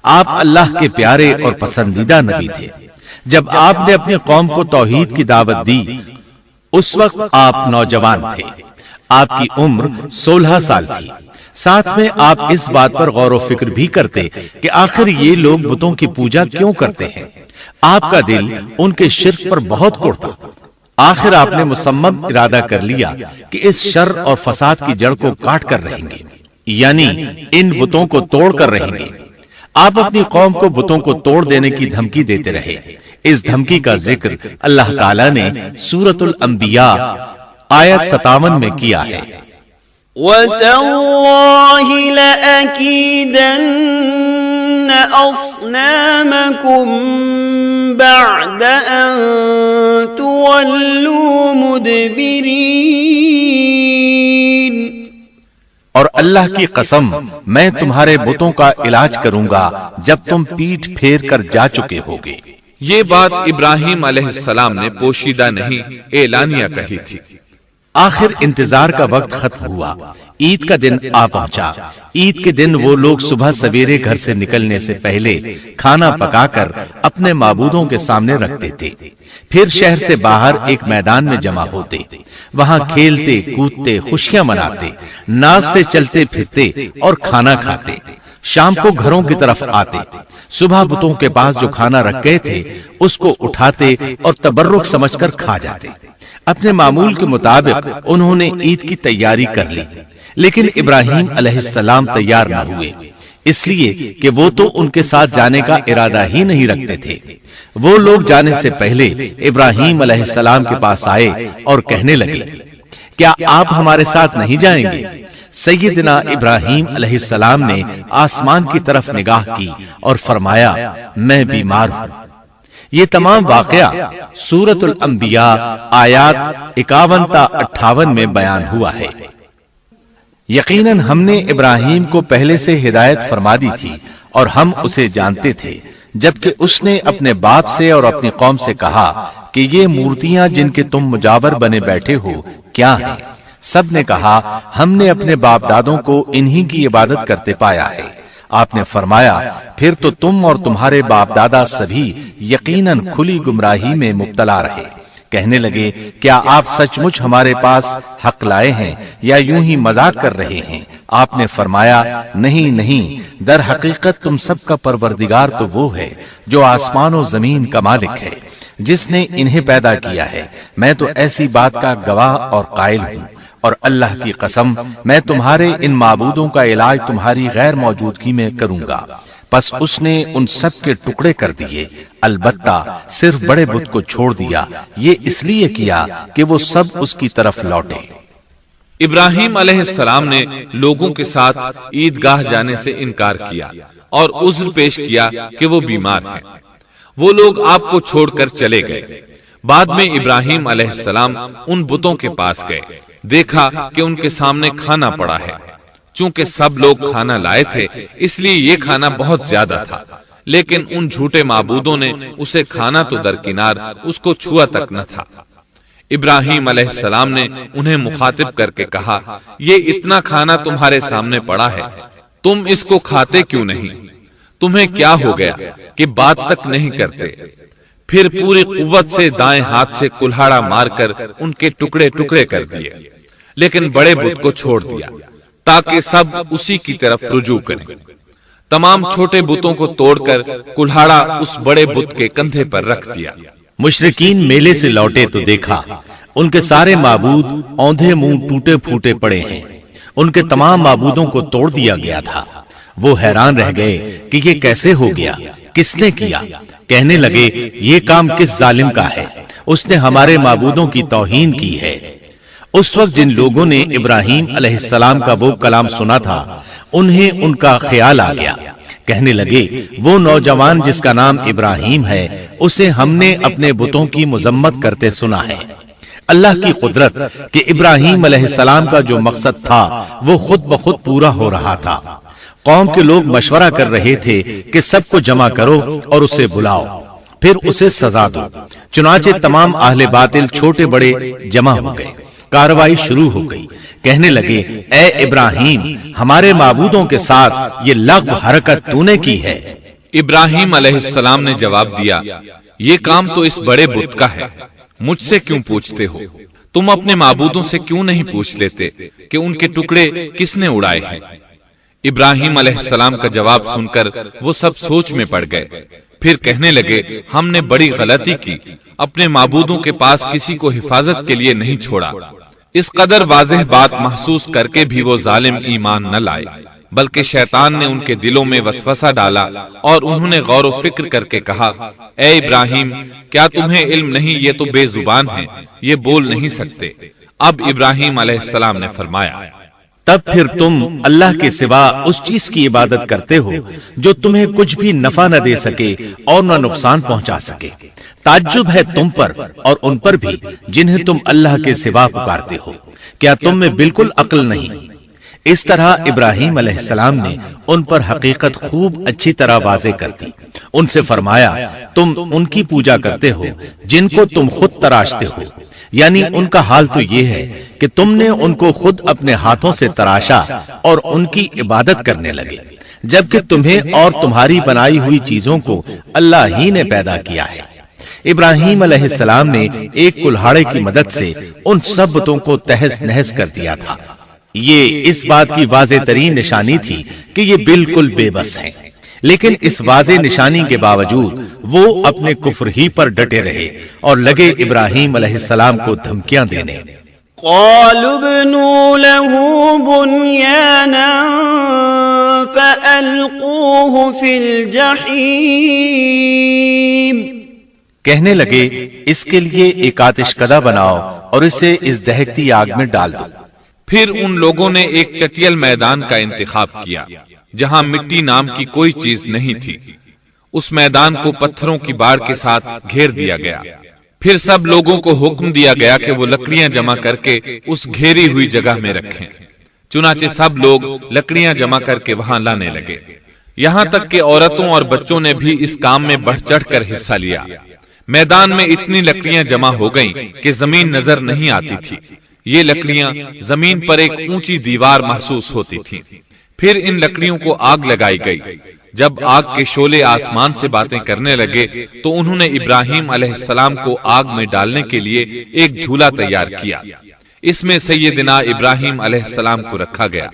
آپ اللہ کے پیارے اور پسندیدہ نبی تھے۔ جب آپ نے اپنی قوم کو توحید کی دعوت دی اس وقت آپ نوجوان تھے، آپ کی عمر 16 سال تھی۔ ساتھ میں آپ اس بات پر غور و فکر بھی کرتے کہ آخر یہ لوگ بتوں کی پوجا کیوں کرتے ہیں۔ آپ کا دل ان کے شرک پر بہت اڑتا۔ آخر آپ نے مصمم ارادہ کر لیا کہ اس شر اور فساد کی جڑ کو کاٹ کر رہیں گے، یعنی ان بتوں کو توڑ کر رہیں گے۔ آپ اپنی قوم کو بتوں کو توڑ دینے کی دھمکی دیتے رہے۔ اس دھمکی کا ذکر اللہ تعالیٰ نے سورۃ الانبیاء آیت 57 میں کیا ہے۔ وَتَاللَّهِ لَأَكِيدَنَّ أَصْنَامَكُمْ بَعْدَ أَن تُوَلُّوا مُدْبِرِينَ۔ اور اللہ کی قسم میں تمہارے بتوں کا علاج کروں گا جب تم پیٹھ پھیر کر جا چکے ہوگے۔ یہ بات ابراہیم علیہ السلام نے پوشیدہ نہیں اعلانیہ کہی تھی۔ آخر انتظار کا وقت ختم ہوا، عید کا دن آ پہنچا۔ عید کے دن وہ لوگ صبح سویرے گھر سے نکلنے سے پہلے کھانا پکا کر اپنے معبودوں کے سامنے رکھتے تھے، پھر شہر سے باہر ایک میدان میں جمع ہوتے، وہاں کھیلتے کودتے خوشیاں مناتے، ناز سے چلتے پھرتے اور کھانا کھاتے۔ شام کو گھروں کی طرف آتے، صبح بتوں کے پاس جو کھانا رکھ گئے تھے اس کو اٹھاتے اور تبرک سمجھ کر کھا جاتے۔ اپنے معمول کے مطابق انہوں نے عید کی تیاری کر لی، لیکن ابراہیم علیہ السلام تیار نہ ہوئے، اس لیے کہ وہ تو ان کے ساتھ جانے کا ارادہ ہی نہیں رکھتے تھے۔ وہ لوگ جانے سے پہلے ابراہیم علیہ السلام کے پاس آئے اور کہنے لگے، کیا آپ ہمارے ساتھ نہیں جائیں گے؟ سیدنا ابراہیم علیہ السلام نے آسمان کی طرف نگاہ کی اور فرمایا، میں بیمار ہوں۔ یہ تمام واقعہ سورۃ الانبیاء آیات 51 تا 58 میں بیان ہوا ہے۔ یقیناً ہم نے ابراہیم کو پہلے سے ہدایت فرما دی تھی اور ہم اسے جانتے تھے، جبکہ اس نے اپنے باپ سے اور اپنی قوم سے کہا کہ یہ مورتیاں جن کے تم مجاور بنے بیٹھے ہو کیا ہیں؟ سب نے کہا، ہم نے اپنے باپ دادوں کو انہی کی عبادت کرتے پایا ہے۔ آپ نے فرمایا، پھر تو تم اور تمہارے باپ دادا سبھی یقیناً کھلی گمراہی میں مبتلا رہے۔ کہنے لگے، کیا آپ سچ مچ ہمارے پاس حق لائے ہیں یا یوں ہی مذاق کر رہے ہیں؟ آپ نے فرمایا، نہیں نہیں، در حقیقت تم سب کا پروردگار تو وہ ہے جو آسمان و زمین کا مالک ہے، جس نے انہیں پیدا کیا ہے۔ میں تو ایسی بات کا گواہ اور قائل ہوں، اور اللہ کی قسم میں تمہارے ان معبودوں کا علاج تمہاری غیر موجودگی میں کروں گا۔ پس اس نے ان سب کے ٹکڑے کر دیے، البتہ صرف بڑے بت کو چھوڑ دیا۔ یہ اس لیے کیا کہ وہ سب اس کی طرف لوٹے۔ ابراہیم علیہ السلام نے لوگوں کے ساتھ عیدگاہ جانے سے انکار کیا اور عذر پیش کیا کہ وہ بیمار ہیں۔ وہ لوگ آپ کو چھوڑ کر چلے گئے۔ بعد میں ابراہیم علیہ السلام ان بتوں کے پاس گئے، دیکھا کہ ان کے سامنے کھانا پڑا ہے۔ چونکہ سب لوگ کھانا لائے تھے اس لیے یہ کھانا بہت زیادہ تھا، لیکن ان جھوٹے معبودوں نے اسے کھانا تو درکنار اس کو چھوا تک نہ تھا۔ ابراہیم علیہ السلام نے انہیں مخاطب کر کے کہا، یہ اتنا کھانا تمہارے سامنے پڑا ہے، تم اس کو کھاتے کیوں نہیں؟ تمہیں کیا ہو گیا کہ بات تک نہیں کرتے؟ پھر پوری قوت سے دائیں ہاتھ سے کلہاڑا مار کر ان کے ٹکڑے ٹکڑے کر دیے، لیکن بڑے بت کو چھوڑ دیا تاکہ سب اسی کی طرف رجوع کریں۔ تمام چھوٹے بتوں کو توڑ کر کلہاڑا اس بڑے بت کے کندھے پر رکھ دیا۔ مشرکین میلے سے لوٹے تو دیکھا ان کے سارے معبود اوندھے منہ ٹوٹے پھوٹے پڑے ہیں۔ ان کے تمام معبودوں کو توڑ دیا گیا تھا۔ وہ حیران رہ گئے کہ یہ کیسے ہو گیا، کس نے کیا؟ کہنے لگے، یہ کام کس ظالم کا ہے؟ اس نے ہمارے معبودوں کی توہین کی ہے۔ اس وقت جن لوگوں نے ابراہیم علیہ السلام کا وہ کلام سنا تھا انہیں ان کا خیال آ گیا۔ کہنے لگے، وہ نوجوان جس کا نام ابراہیم ہے اسے ہم نے اپنے بتوں کی مذمت کرتے سنا ہے۔ اللہ کی قدرت کہ ابراہیم علیہ السلام کا جو مقصد تھا وہ خود بخود پورا ہو رہا تھا۔ قوم کے لوگ مشورہ کر رہے تھے کہ سب کو جمع کرو اور اسے بلاؤ، پھر اسے سزا دو۔ چنانچہ تمام اہل باطل چھوٹے بڑے جمع ہو گئے۔ کارروائی شروع ہو گئی۔ کہنے لگے، اے ابراہیم، ہمارے معبودوں کے ساتھ یہ لغو حرکت تو نے کی ہے۔ ابراہیم علیہ السلام نے جواب دیا، یہ کام تو اس بڑے بت کا ہے، مجھ سے کیوں پوچھتے ہو؟ تم اپنے معبودوں سے کیوں نہیں پوچھ لیتے کہ ان کے ٹکڑے کس نے اڑائے ہیں؟ ابراہیم علیہ السلام کا جواب سن کر وہ سب سوچ میں پڑ گئے، پھر کہنے لگے، ہم نے بڑی غلطی کی، اپنے معبودوں کے پاس کسی کو حفاظت کے لیے نہیں چھوڑا۔ اس قدر واضح بات محسوس کر کے بھی وہ ظالم ایمان نہ لائے، بلکہ شیطان نے ان کے دلوں میں وسوسہ ڈالا اور انہوں نے غور و فکر کر کے کہا، اے ابراہیم، کیا تمہیں علم نہیں، یہ تو بے زبان ہیں، یہ بول نہیں سکتے۔ اب ابراہیم علیہ السلام نے فرمایا، تب پھر تم اللہ کے سوا اس چیز کی عبادت کرتے ہو جو تمہیں کچھ بھی نفع نہ دے سکے اور نہ نقصان پہنچا سکے۔ تعجب ہے تم پر اور ان پر بھی جنہیں تم اللہ کے سوا پکارتے ہو، کیا تم میں بالکل عقل نہیں؟ اس طرح ابراہیم علیہ السلام نے ان پر حقیقت خوب اچھی طرح واضح کر دی۔ ان سے فرمایا، تم ان کی پوجا کرتے ہو جن کو تم خود تراشتے ہو، یعنی ان کا حال تو یہ ہے کہ تم نے ان کو خود اپنے ہاتھوں سے تراشا اور ان کی عبادت کرنے لگے، جبکہ تمہیں اور تمہاری بنائی ہوئی چیزوں کو اللہ ہی نے پیدا کیا ہے۔ ابراہیم علیہ السلام نے ایک کلہاڑے کی مدد سے ان سب بتوں کو تہس نہس کر دیا تھا۔ یہ اس بات کی واضح ترین نشانی تھی کہ یہ بالکل بے بس ہیں، لیکن اس واضح نشانی کے باوجود وہ اپنے کفر ہی پر ڈٹے رہے اور لگے ابراہیم علیہ السلام کو دھمکیاں دینے۔ قالوا ابنوا له بنيانا فألقوه في الجحيم، کہنے لگے، اس کے لیے ایک آتش کدہ بناؤ اور اسے اس دہکتی آگ میں ڈال دو۔ پھر ان لوگوں نے ایک چٹیل میدان کا انتخاب کیا جہاں مٹی نام کی کوئی چیز نہیں تھی۔ اس میدان کو پتھروں کی باڑ کے ساتھ گھیر دیا گیا۔ پھر سب لوگوں کو حکم دیا گیا کہ وہ لکڑیاں جمع کر کے اس گھیری ہوئی جگہ میں رکھیں۔ چنانچہ سب لوگ لکڑیاں جمع کر کے وہاں لانے لگے، یہاں تک کہ عورتوں اور بچوں نے بھی اس کام میں بڑھ چڑھ کر حصہ لیا۔ میدان میں اتنی لکڑیاں جمع ہو گئیں کہ زمین نظر نہیں آتی تھی۔ یہ لکڑیاں زمین پر ایک اونچی دیوار محسوس ہوتی تھیں۔ پھر ان لکڑیوں کو آگ لگائی گئی۔ جب آگ کے شعلے آسمان سے باتیں کرنے لگے تو انہوں نے ابراہیم علیہ السلام کو آگ میں ڈالنے کے لیے ایک جھولا تیار کیا۔ اس میں سیدنا ابراہیم علیہ السلام کو رکھا گیا۔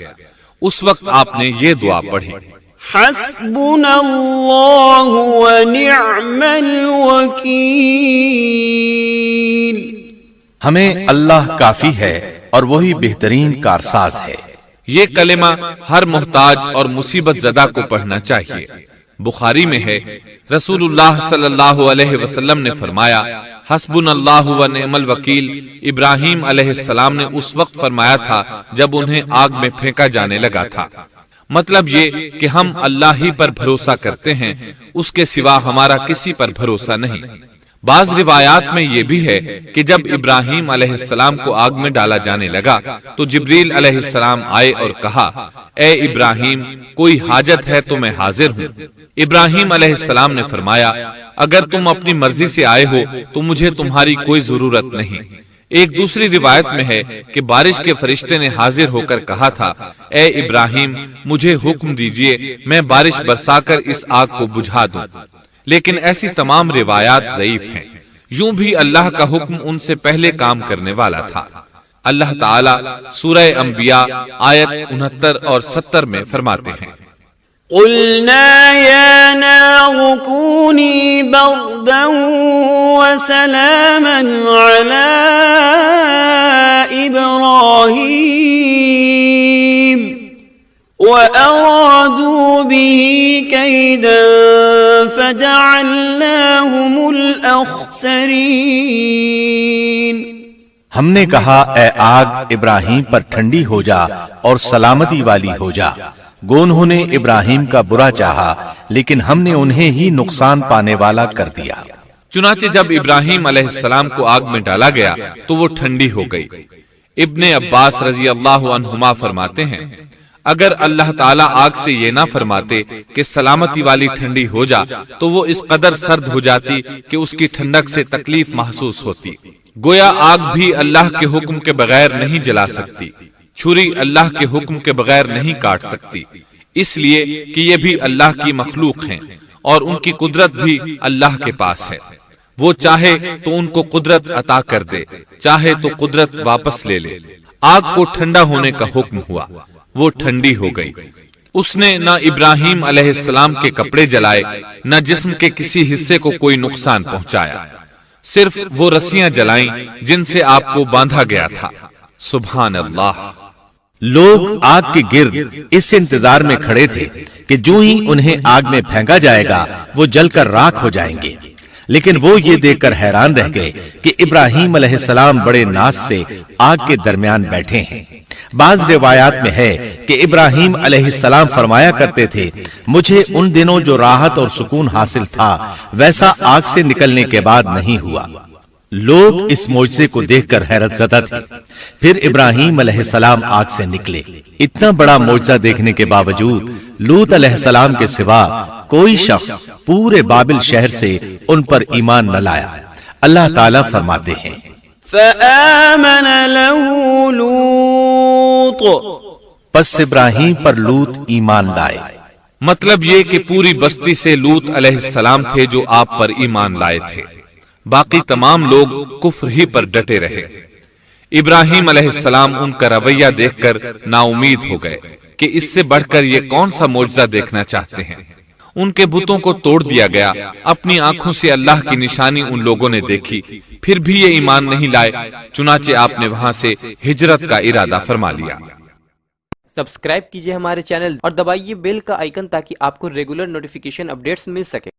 اس وقت آپ نے یہ دعا پڑھی، حسبنا اللہ ونعم الوکیل، ہمیں اللہ کافی ہے اور وہی بہترین کارساز ہے۔ یہ کلمہ ہر محتاج اور مصیبت زدہ کو پڑھنا چاہیے۔ بخاری میں ہے، رسول اللہ صلی اللہ علیہ وسلم نے فرمایا، حسبنا اللہ و نعم الوکیل ابراہیم علیہ السلام نے اس وقت فرمایا تھا جب انہیں آگ میں پھینکا جانے لگا تھا۔ مطلب یہ کہ ہم اللہ ہی پر بھروسہ کرتے ہیں، اس کے سوا ہمارا کسی پر بھروسہ نہیں۔ بعض روایات میں یہ بھی ہے کہ جب ابراہیم علیہ السلام کو آگ میں ڈالا جانے لگا تو جبریل علیہ السلام آئے اور کہا، اے ابراہیم، کوئی حاجت ہے تو میں حاضر ہوں۔ ابراہیم علیہ السلام نے فرمایا، اگر تم اپنی مرضی سے آئے ہو تو مجھے تمہاری کوئی ضرورت نہیں۔ ایک دوسری روایت میں ہے کہ بارش کے فرشتے نے حاضر ہو کر کہا تھا، اے ابراہیم، مجھے حکم دیجئے، میں بارش برسا کر اس آگ کو بجھا دوں۔ لیکن ایسی تمام روایات ضعیف ہیں۔ یوں بھی اللہ کا حکم ان سے پہلے کام کرنے والا تھا۔ اللہ تعالیٰ سورہ انبیاء آیت 69 اور 70 میں فرماتے ہیں، قلنا یا نار کونی بردا وسلاما علی ابراہیم وَأَرَادُوا بِهِ كَيْدًا فَجَعَلْنَاهُمُ الْأَخْسَرِينَ۔ ہم نے کہا، اے آگ ابراہیم پر ٹھنڈی ہو جا اور سلامتی والی ہو جا۔ گو انہوں نے ابراہیم کا برا چاہا لیکن ہم نے انہیں ہی نقصان پانے والا کر دیا۔ چنانچہ جب ابراہیم علیہ السلام کو آگ میں ڈالا گیا تو وہ ٹھنڈی ہو گئی۔ ابن عباس رضی اللہ عنہما فرماتے ہیں، اگر اللہ تعالیٰ آگ سے یہ نہ فرماتے کہ سلامتی والی ٹھنڈی ہو جا تو وہ اس قدر سرد ہو جاتی کہ اس کی ٹھنڈک سے تکلیف محسوس ہوتی۔ گویا آگ بھی اللہ کے حکم کے بغیر نہیں جلا سکتی، چھری اللہ کے حکم کے بغیر نہیں کاٹ سکتی، اس لیے کہ یہ بھی اللہ کی مخلوق ہیں اور ان کی قدرت بھی اللہ کے پاس ہے، وہ چاہے تو ان کو قدرت عطا کر دے، چاہے تو قدرت واپس لے لے۔ آگ کو ٹھنڈا ہونے کا حکم ہوا، وہ ٹھنڈی ہو گئی۔ اس نے نہ ابراہیم علیہ السلام کے کپڑے جلائے، نہ جسم کے کسی حصے کو کوئی نقصان پہنچایا، صرف وہ رسیاں جلائیں جن سے آپ کو باندھا گیا تھا۔ سبحان اللہ۔ لوگ آگ کے گرد اس انتظار میں کھڑے تھے کہ جو ہی انہیں آگ میں پھینکا جائے گا وہ جل کر راکھ ہو جائیں گے، لیکن وہ یہ دیکھ کر حیران رہ گئے کہ ابراہیم علیہ السلام بڑے ناز سے آگ کے درمیان بیٹھے ہیں۔ بعض روایات میں ہے کہ ابراہیم علیہ السلام فرمایا کرتے تھے، مجھے ان دنوں جو راحت اور سکون حاصل تھا ویسا آگ سے نکلنے کے بعد نہیں ہوا۔ لوگ اس معجزے کو دیکھ کر حیرت زدہ تھے۔ پھر ابراہیم علیہ السلام آگ سے نکلے۔ اتنا بڑا معجزہ دیکھنے کے باوجود لوط علیہ السلام کے سوا کوئی شخص پورے بابل شہر سے ان پر ایمان نہ لایا۔ اللہ تعالیٰ فرماتے ہیں، فآمن له لوط، پس ابراہیم پر لوط ایمان لائے۔ مطلب یہ کہ پوری بستی سے لوط علیہ السلام تھے جو آپ پر ایمان لائے تھے، باقی تمام لوگ کفر ہی پر ڈٹے رہے۔ ابراہیم علیہ السلام ان کا رویہ دیکھ کر نا امید ہو گئے کہ اس سے بڑھ کر یہ کون سا معجزہ دیکھنا چاہتے ہیں۔ ان کے بتوں کو توڑ دیا گیا، اپنی آنکھوں سے اللہ کی نشانی ان لوگوں نے دیکھی، پھر بھی یہ ایمان نہیں لائے، چنانچہ آپ نے وہاں سے ہجرت کا ارادہ فرما لیا۔ سبسکرائب کیجئے ہمارے چینل اور دبائیے بیل کا آئیکن تاکہ آپ کو ریگولر نوٹیفیکیشن اپڈیٹس مل سکے۔